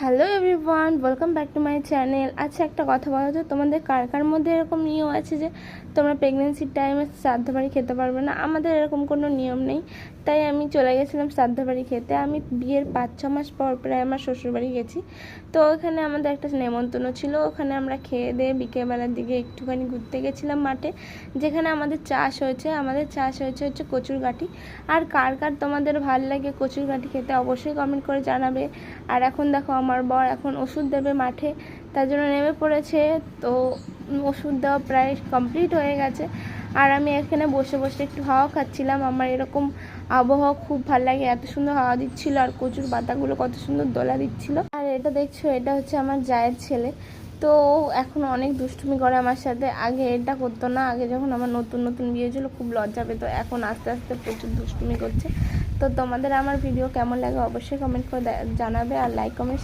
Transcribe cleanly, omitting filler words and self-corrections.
Hello everyone, welcome back to my channel. আচ্ছা, একটা কথা বলো তো, তোমাদের কার কার মধ্যে এরকম নিয়ম আছে যে তোমরা প্রেগনেন্সির টাইমে শ্রাদ্ধ বাড়ি খেতে পারবে না? আমাদের এরকম কোনো নিয়ম নেই, তাই আমি চলে গেছিলাম শ্রাদ্ধ বাড়ি খেতে। আমি বিয়ের 5-6 মাস পর প্রায় আমার শ্বশুরবাড়ি গেছি। তো ওখানে আমাদের একটা নেমন্তন্ন ছিল, ওখানে আমরা খেয়ে দিয়ে বিকেলবেলার দিকে একটুখানি ঘুরতে গেছিলাম মাঠে, যেখানে আমাদের চাষ হচ্ছে কচুর গাঠি। আর কার কার তোমাদের ভাল লাগে কচুর গাঠি খেতে অবশ্যই কমেন্ট করে জানাবে। আর এখন দেখো, আমার বর এখন ওষুধ দেবে মাঠে, তার জন্য নেমে পড়েছে। তো ওষুধ দেওয়া প্রায় কমপ্লিট হয়ে গেছে, আর আমি এখানে বসে বসে একটু হাওয়া খাচ্ছিলাম। আমার এরকম আবহাওয়া খুব ভালো লাগে, এত সুন্দর হাওয়া দিচ্ছিল, আর কচুর পাতাগুলো কত সুন্দর দোলা দিচ্ছিল। আর এটা দেখছো, এটা হচ্ছে আমার জায়ের ছেলে। তো এখন অনেক দুষ্টুমি করে আমার সাথে। আগে এটা করতো না, আগে যখন আমার নতুন নতুন বিয়ে ছিল খুব লজ্জা পেত, এখন আস্তে আস্তে প্রচুর দুষ্টুমি করছে। তো তোমাদের আমার ভিডিও কেমন লাগে অবশ্যই কমেন্ট করে জানাবে, আর লাইক কমেন্ট